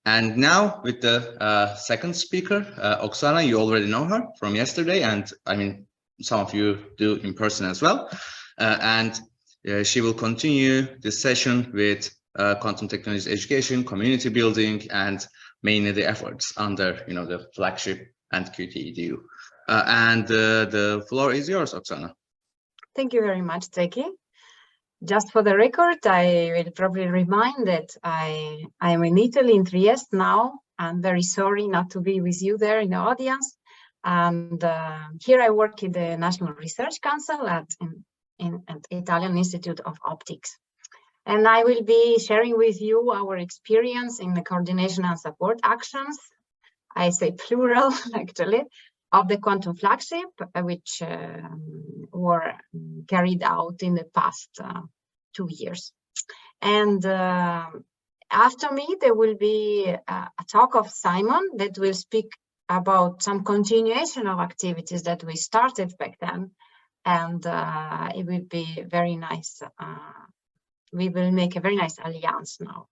And now with the second speaker, Oxana, you already know her from yesterday, and I mean, some of you do in person as well. She will continue this session with quantum technologies education, community building, and mainly the efforts under the flagship and QTEdu. The floor is yours, Oxana. Thank you very much, Teki. Just for the record, I will probably remind that I am in Italy, in Trieste now. I'm very sorry not to be with you there in the audience. And here I work in the National Research Council at Italian Institute of Optics. And I will be sharing with you our experience in the coordination and support actions. I say plural, actually, of the Quantum Flagship, which were carried out in the past 2 years. And after me, there will be a talk of Simon that will speak about some continuation of activities that we started back then. And it will be very nice. We will make a very nice alliance now.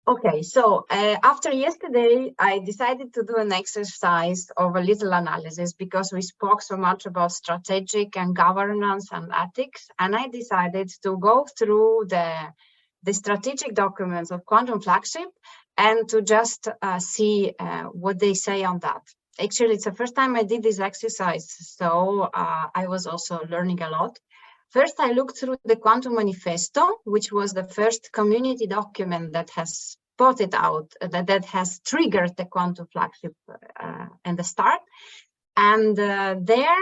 Okay, so after yesterday, I decided to do an exercise of a little analysis because we spoke so much about strategic and governance and ethics, and I decided to go through the strategic documents of Quantum Flagship and to just see what they say on that. Actually, it's the first time I did this exercise, so I was also learning a lot. First, I looked through the Quantum Manifesto, which was the first community document that has spotted out, that has triggered the Quantum Flagship and the start. And there,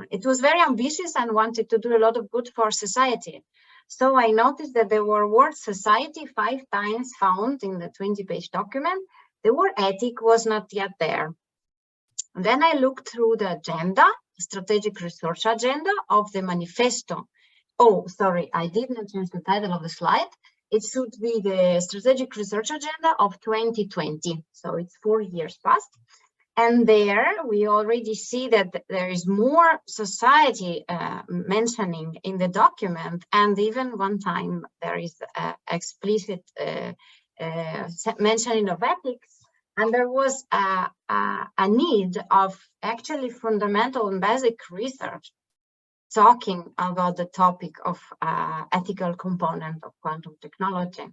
it was very ambitious and wanted to do a lot of good for society. So I noticed that the word society 5 times found in the 20-page document. The word ethic was not yet there. And then I looked through the agenda, strategic research agenda of the manifesto. Oh, sorry, I didn't change the title of the slide. It should be the strategic research agenda of 2020. So it's 4 years past. And there we already see that there is more society mentioning in the document. And even one time there is explicit mentioning of ethics. And there was a need of actually fundamental and basic research talking about the topic of ethical component of quantum technology.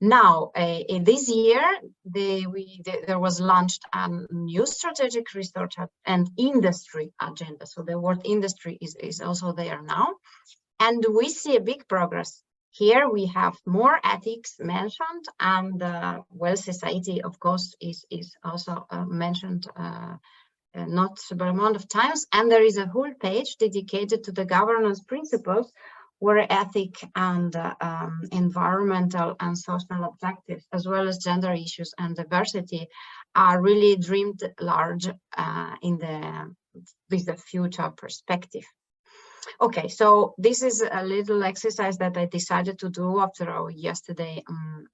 Now, in this year, there was launched a new strategic research and industry agenda. So the word industry is also there now. And we see a big progress. Here we have more ethics mentioned, and well, society, of course, is also mentioned not several amount of times. And there is a whole page dedicated to the governance principles, where ethic and environmental and social objectives, as well as gender issues and diversity, are really dreamed large with the future perspective. Okay, so this is a little exercise that I decided to do after our yesterday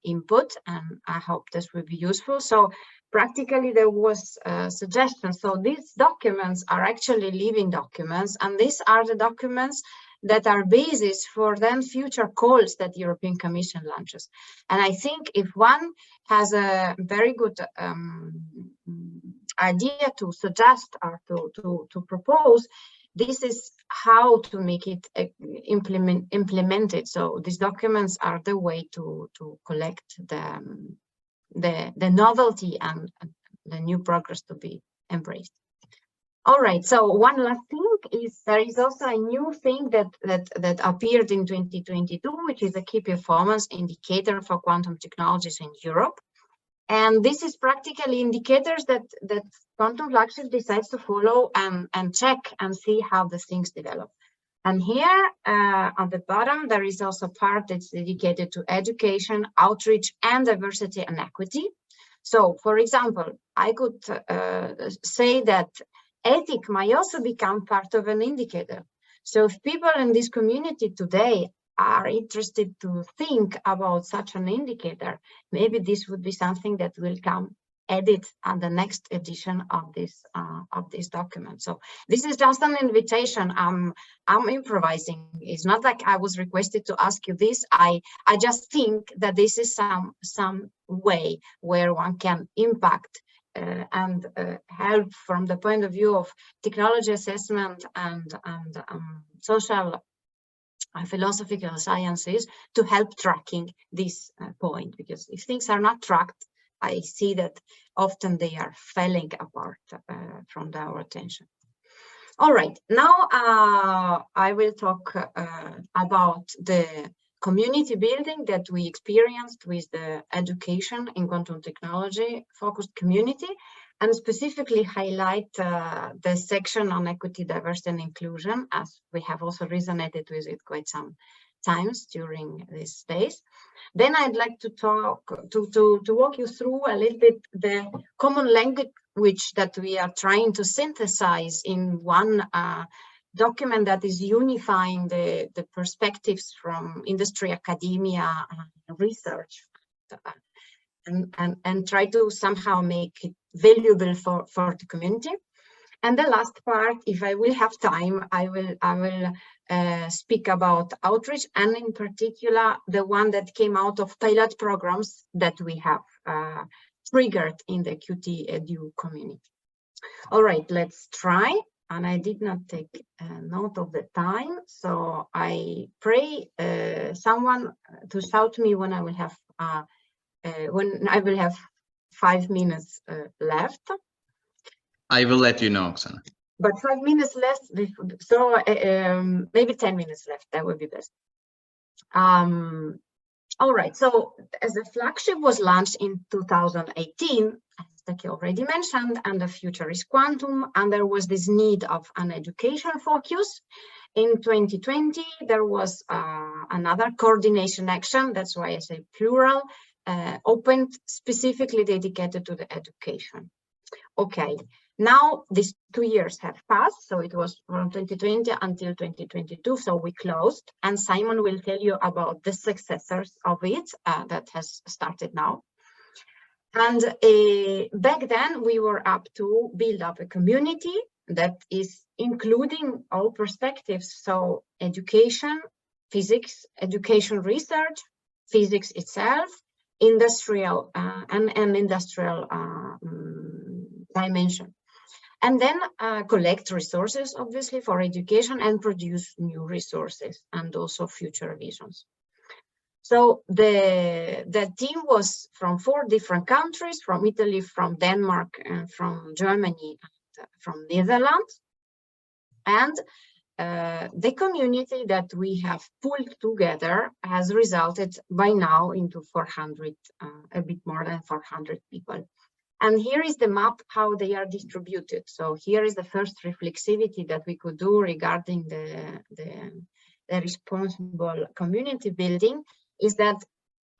input, and I hope this will be useful. So practically there was suggestions. So these documents are actually living documents, and these are the documents that are basis for then future calls that the European Commission launches. And I think if one has a very good idea to suggest or to propose, this is how to make it implemented. So these documents are the way to collect the novelty and the new progress to be embraced. All right, so one last thing is there is also a new thing that appeared in 2022, which is a key performance indicator for quantum technologies in Europe. And this is practically indicators that Quantum Flagship decides to follow and check and see how the things develop. And here on the bottom, there is also part that's dedicated to education, outreach, and diversity and equity. So, for example, I could say that ethic might also become part of an indicator. So if people in this community today are interested to think about such an indicator, maybe this would be something that will come edit on the next edition of this document. So this is just an invitation. I'm improvising. It's not like I was requested to ask you this. I just think that this is some way where one can impact and help from the point of view of technology assessment and social philosophical sciences to help tracking this point, because if things are not tracked, I see that often they are falling apart from our attention. All right, now I will talk about the community building that we experienced with the education in quantum technology focused community, and specifically highlight the section on equity, diversity, and inclusion, as we have also resonated with it quite some times during these days. Then I'd like to talk to walk you through a little bit the common language that we are trying to synthesize in one document that is unifying the perspectives from industry, academia, research, and try to somehow make it valuable for the community. And the last part, if I will have time, I will speak about outreach, and in particular the one that came out of pilot programs that we have triggered in the QTEdu community. All right, let's try. And I did not take note of the time, so I pray someone to shout me when I will have 5 minutes left. I will let you know, Oksana. But 5 minutes left, so maybe 10 minutes left. That would be best. All right. So as the flagship was launched in 2018, as Taki already mentioned, and the future is quantum, and there was this need of an education focus. In 2020, there was another coordination action. That's why I say plural, opened specifically dedicated to the education. Okay. Now these 2 years have passed, so it was from 2020 until 2022, so we closed, and Simon will tell you about the successors of it that has started now. And back then we were up to build up a community that is including all perspectives, so education, physics, education research, physics itself, industrial and industrial dimension. And then collect resources, obviously, for education and produce new resources and also future visions. So the team was from 4 different countries, from Italy, from Denmark, and from Germany, and from Netherlands. And the community that we have pulled together has resulted by now into 400, a bit more than 400 people. And here is the map, how they are distributed. So here is the first reflexivity that we could do regarding the responsible community building, is that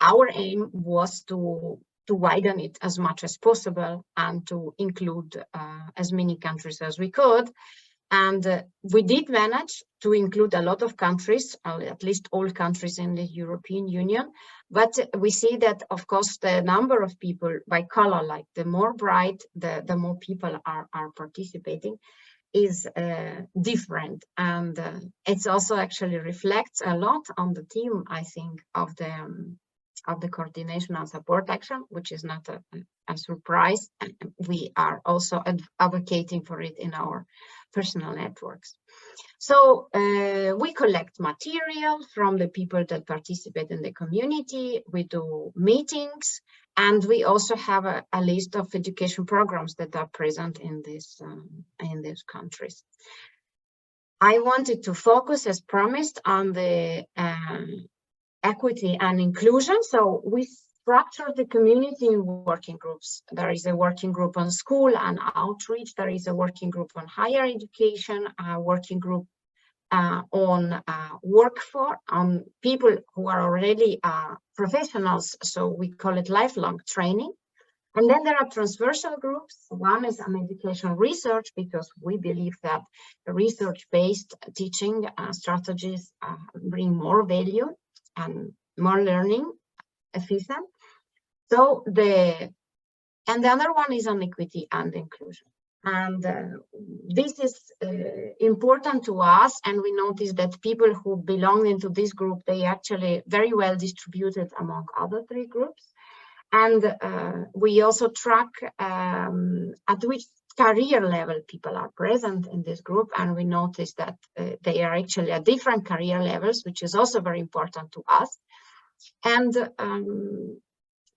our aim was to widen it as much as possible and to include as many countries as we could. And we did manage to include a lot of countries, at least all countries in the European Union. But we see that, of course, the number of people by color, like the more bright, the more people are participating, is different. And it's also actually reflects a lot on the team, I think, of the coordination and support action, which is not a surprise. We are also advocating for it in our personal networks. So we collect material from the people that participate in the community. We do meetings, and we also have a list of education programs that are present in these countries. I wanted to focus, as promised, on the equity and inclusion. So we structure the community in working groups. There is a working group on school and outreach. There is a working group on higher education, a working group on workforce, on people who are already professionals. So we call it lifelong training. And then there are transversal groups. One is on education research, because we believe that research-based teaching strategies bring more value and more learning efficient. So the And the other one is on equity and inclusion. And this is important to us, and we notice that people who belong into this group, they actually very well distributed among other three groups. And we also track at which career level people are present in this group, and we notice that they are actually at different career levels, which is also very important to us. And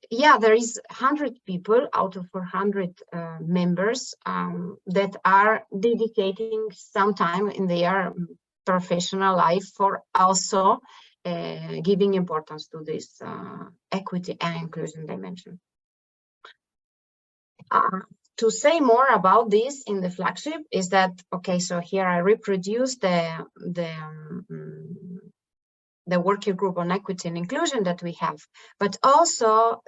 yeah, there is 100 people out of 400 members that are dedicating some time in their professional life for also giving importance to this equity and inclusion dimension. To say more about this in the flagship is that, okay, so here I reproduce the working group on equity and inclusion that we have, but also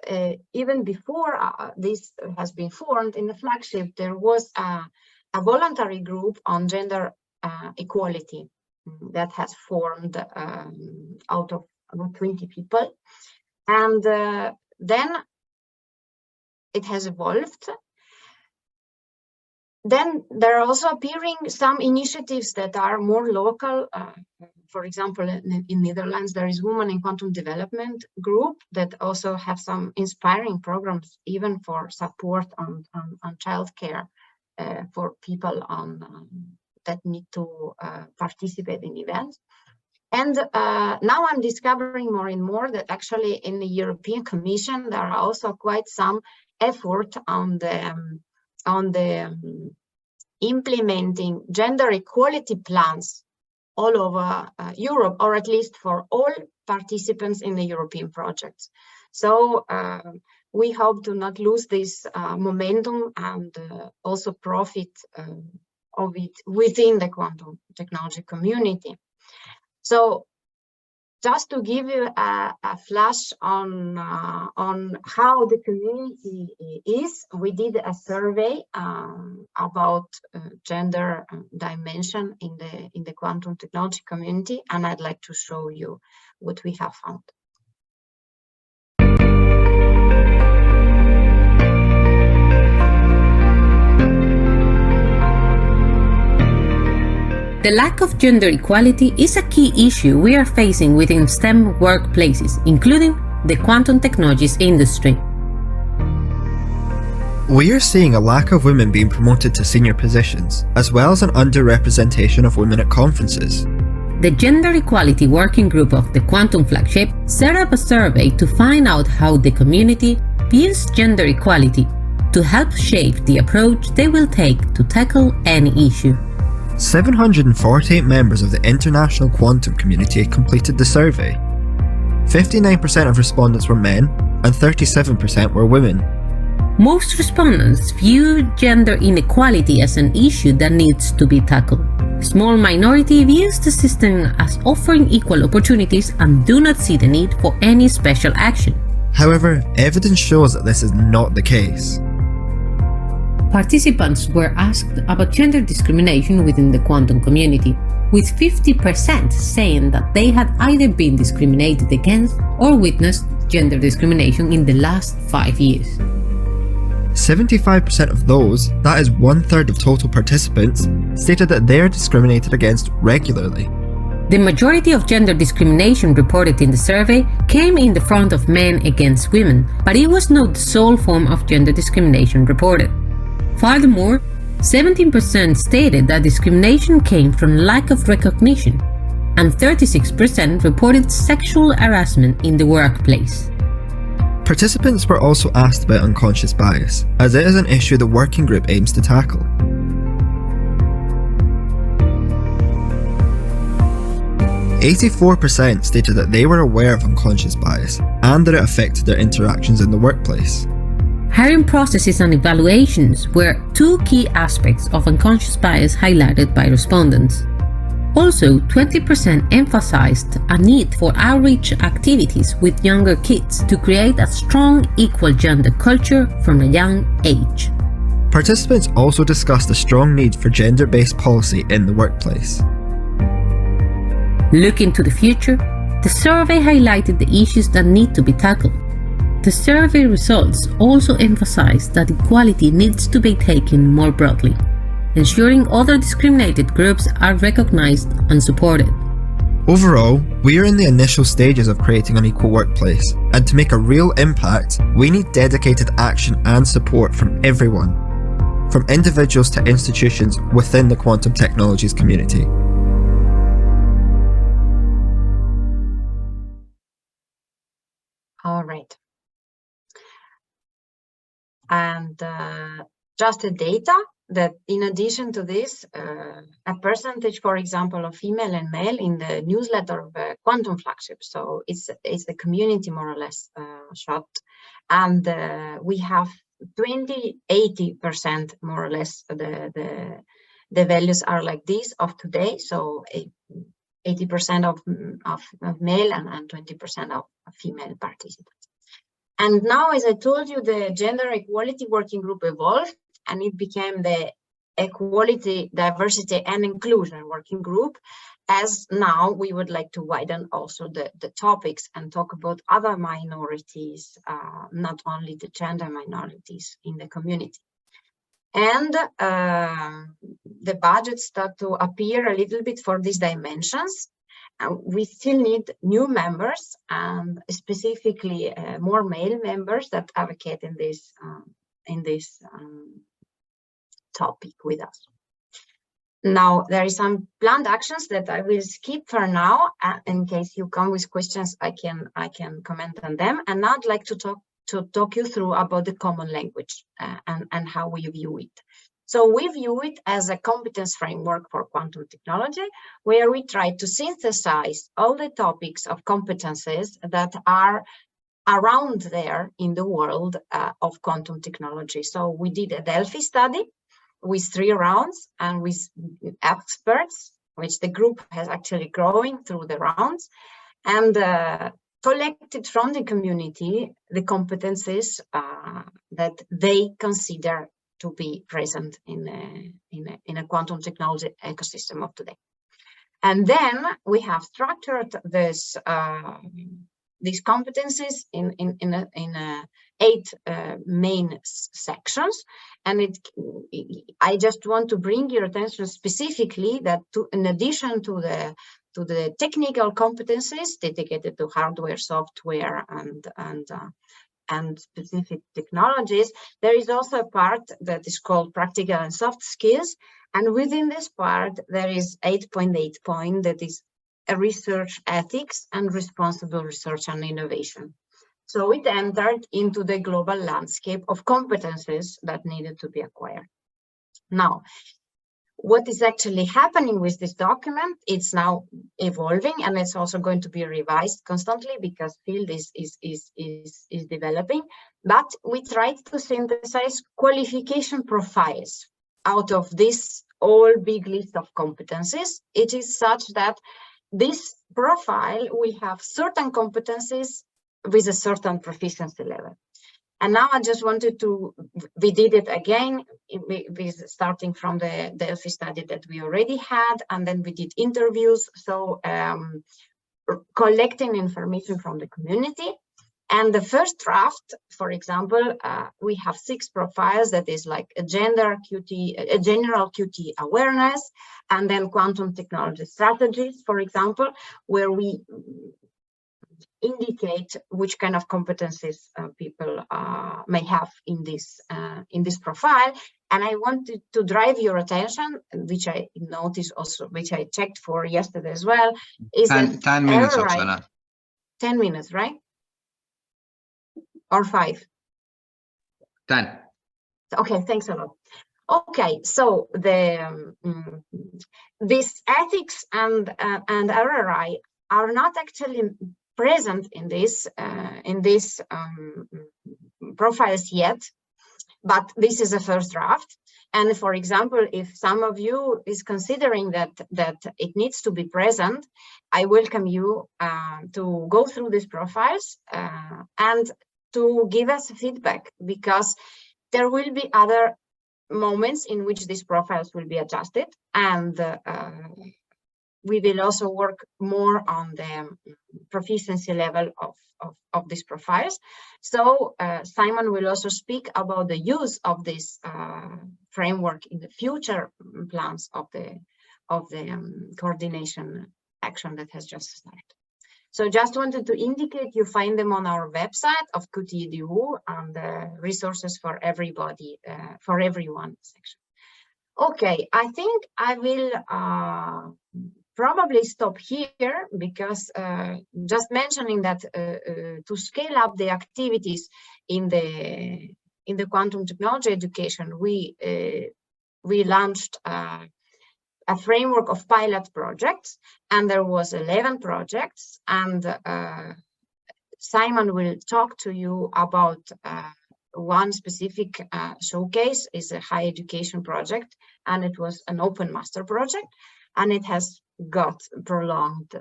even before this has been formed in the flagship, there was a voluntary group on gender equality that has formed out of about 20 people, and then it has evolved. Then there are also appearing some initiatives that are more local. For example, in Netherlands, there is Women in Quantum Development group that also have some inspiring programs, even for support on childcare for people that need to participate in events. And now I'm discovering more and more that actually in the European Commission, there are also quite some effort on the implementing gender equality plans all over Europe, or at least for all participants in the European projects. So we hope to not lose this momentum and also profit of it within the quantum technology community. So just to give you a flash on how the community is, we did a survey about gender dimension in the quantum technology community, and I'd like to show you what we have found. The lack of gender equality is a key issue we are facing within STEM workplaces, including the quantum technologies industry. We are seeing a lack of women being promoted to senior positions, as well as an underrepresentation of women at conferences. The Gender Equality Working Group of the Quantum Flagship set up a survey to find out how the community views gender equality to help shape the approach they will take to tackle any issue. 748 members of the international quantum community completed the survey. 59% of respondents were men and 37% were women. Most respondents view gender inequality as an issue that needs to be tackled. A small minority views the system as offering equal opportunities and do not see the need for any special action. However, evidence shows that this is not the case. Participants were asked about gender discrimination within the quantum community, with 50% saying that they had either been discriminated against or witnessed gender discrimination in the last 5 years. 75% of those, that is 1/3 of total participants, stated that they are discriminated against regularly. The majority of gender discrimination reported in the survey came in the front of men against women, but it was not the sole form of gender discrimination reported. Furthermore, 17% stated that discrimination came from lack of recognition, and 36% reported sexual harassment in the workplace. Participants were also asked about unconscious bias, as it is an issue the working group aims to tackle. 84% stated that they were aware of unconscious bias and that it affected their interactions in the workplace. Hiring processes and evaluations were two key aspects of unconscious bias highlighted by respondents. Also, 20% emphasized a need for outreach activities with younger kids to create a strong equal gender culture from a young age. Participants also discussed a strong need for gender-based policy in the workplace. Looking to the future, the survey highlighted the issues that need to be tackled. The survey results also emphasize that equality needs to be taken more broadly, ensuring other discriminated groups are recognized and supported. Overall, we are in the initial stages of creating an equal workplace, and to make a real impact, we need dedicated action and support from everyone, from individuals to institutions within the quantum technologies community. All right. And just the data that in addition to this, a percentage, for example, of female and male in the newsletter of Quantum Flagship. So it's the community more or less shot. And we have 80% more or less the values are like this of today. So 80% of male and 20% of female participants. And now, as I told you, the Gender Equality Working Group evolved and it became the Equality, Diversity and Inclusion Working Group, as now we would like to widen also the topics and talk about other minorities, not only the gender minorities in the community. And the budgets start to appear a little bit for these dimensions. We still need new members and specifically more male members that advocate in this topic with us. Now, there is some planned actions that I will skip for now. In case you come with questions, I can comment on them. And now I'd like to talk you through about the common language and how we view it. So we view it as a competence framework for quantum technology, where we try to synthesize all the topics of competences that are around there in the world of quantum technology. So we did a Delphi study with 3 rounds and with experts, which the group has actually growing through the rounds, and collected from the community the competences that they consider to be present in a quantum technology ecosystem of today. And then we have structured this these competencies in 8 main sections, and I just want to bring your attention specifically that in addition to the technical competencies dedicated to hardware, software, and specific technologies, there is also a part that is called practical and soft skills. And within this part, there is 8.8 point that is a research ethics and responsible research and innovation. So it entered into the global landscape of competences that needed to be acquired. Now, what is actually happening with this document? It's now evolving, and it's also going to be revised constantly because field is developing. But we tried to synthesize qualification profiles out of this all big list of competencies. It is such that this profile will have certain competencies with a certain proficiency level. And now I just wanted we did it again, starting from the Delphi study that we already had, and then we did interviews, so collecting information from the community. And the first draft, for example, we have 6 profiles that is like a general QT awareness, and then quantum technology strategies, for example, where we indicate which kind of competencies people may have in this profile. And I wanted to drive your attention, which I noticed also, which I checked for yesterday as well, is 10 minutes, Oksana. 10 minutes, right? Or 5? 10. Okay, thanks a lot. Okay, so this ethics and RRI are not actually present in this profiles yet, but this is a first draft. And for example, if some of you is considering that it needs to be present, I welcome you to go through these profiles and to give us feedback, because there will be other moments in which these profiles will be adjusted, and we will also work more on the proficiency level of these profiles. So Simon will also speak about the use of this framework in the future plans of the coordination action that has just started. So just wanted to indicate you find them on our website of QTEdu and the resources for everybody, for everyone section. Okay, I think I will probably stop here because just mentioning that to scale up the activities in the quantum technology education, we launched a framework of pilot projects, and there was 11 projects, and Simon will talk to you about one specific showcase is a higher education project, and it was an open master project, and it has got prolonged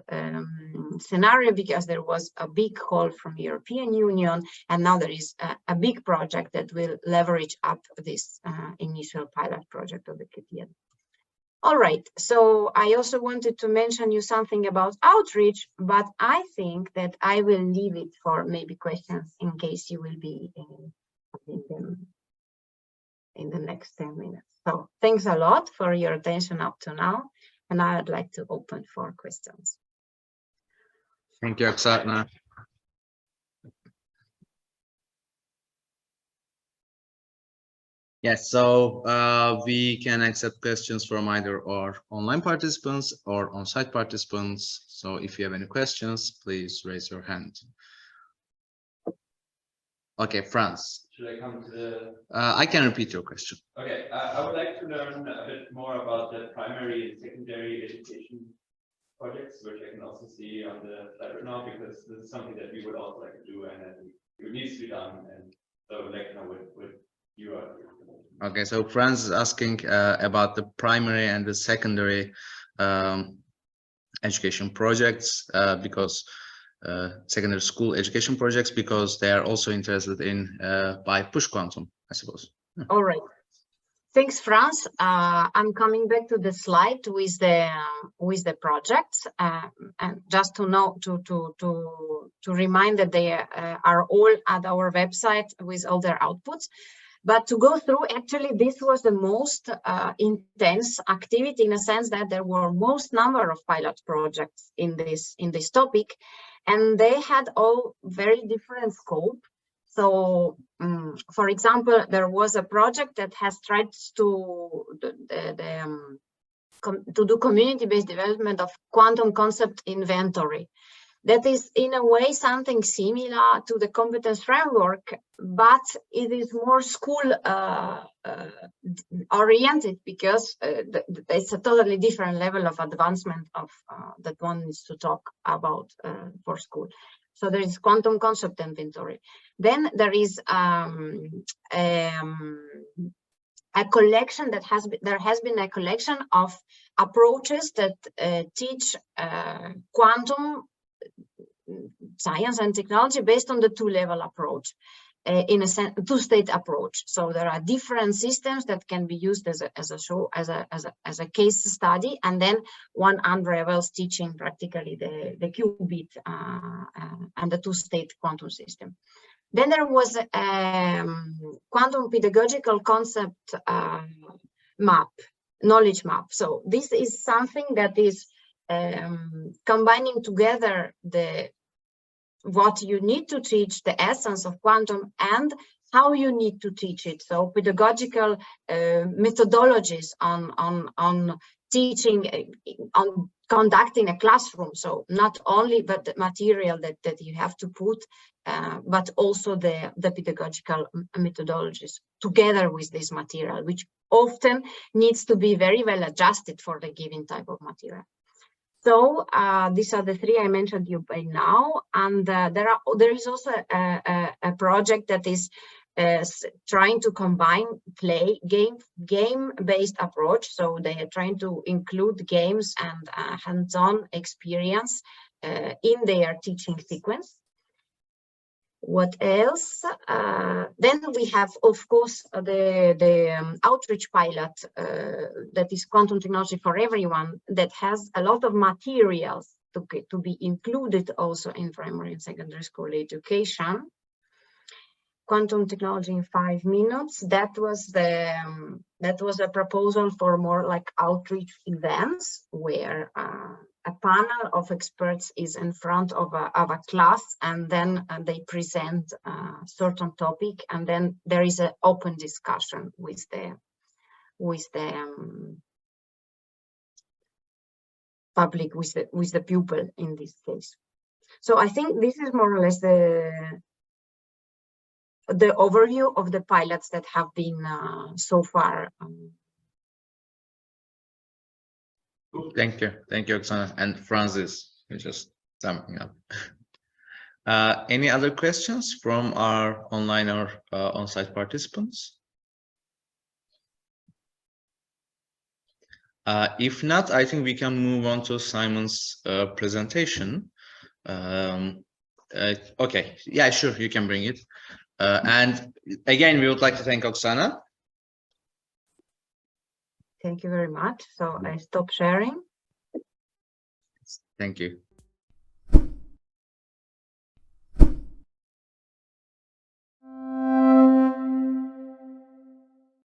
scenario because there was a big call from the European Union, and now there is a big project that will leverage up this initial pilot project of the QTEdu. All right, so I also wanted to mention you something about outreach, but I think that I will leave it for maybe questions in case you will be in the next 10 minutes. So thanks a lot for your attention up to now, and I would like to open for questions. Thank you, Oksana. Yes, so we can accept questions from either our online participants or on-site participants. So if you have any questions, please raise your hand. Okay, Franz. Should I come to the... I can repeat your question. Okay, I would like to learn a bit more about the primary and secondary education projects, which I can also see on the slide right now, because this is something that we would also like to do, and it needs to be done. And so, like, you know, what you are. Okay, so Franz is asking about the primary and the secondary education projects because secondary school education projects, because they are also interested in by push quantum, I suppose. All right. Thanks, Franz. I'm coming back to the slide with the projects, and just to know to remind that they are all at our website with all their outputs. But to go through, actually, this was the most intense activity in a sense that there were most number of pilot projects in this topic, and they had all very different scope. So, for example, there was a project that has tried to do community-based development of quantum concept inventory. That is, in a way, something similar to the Competency Framework, but it is more school oriented because it's a totally different level of advancement of that one needs to talk about for school. So there is quantum concept inventory. Then there is a collection that there has been a collection of approaches that teach quantum science and technology based on the two-level approach, in a two-state approach. So there are different systems that can be used as a case study, and then one unravels teaching practically the qubit and the two-state quantum system. Then there was a quantum pedagogical concept map, knowledge map. So this is something that is combining together what you need to teach, the essence of quantum, and how you need to teach it. So pedagogical methodologies on teaching, on conducting a classroom. So not only but the material that you have to put, but also the pedagogical methodologies together with this material, which often needs to be very well adjusted for the given type of material. So these are the three I mentioned you by now, and there is also a project that is trying to combine game-based approach. So they are trying to include games and hands-on experience in their teaching sequence. What else? Then we have, of course, the outreach pilot that is quantum technology for everyone, that has a lot of materials to be included also in primary and secondary school education. Quantum technology in 5 minutes. That was a proposal for more like outreach events where a panel of experts is in front of a class, and then they present a certain topic, and then there is an open discussion with the public, with the pupil in this case. So I think this is more or less the overview of the pilots that have been so far. Thank you, Oksana. And Francis, you're just summing up. Any other questions from our online or on-site participants? If not, I think we can move on to Simon's presentation. Okay, yeah, sure, you can bring it. And again, we would like to thank Oksana. Thank you very much. So I stop sharing. Thank you.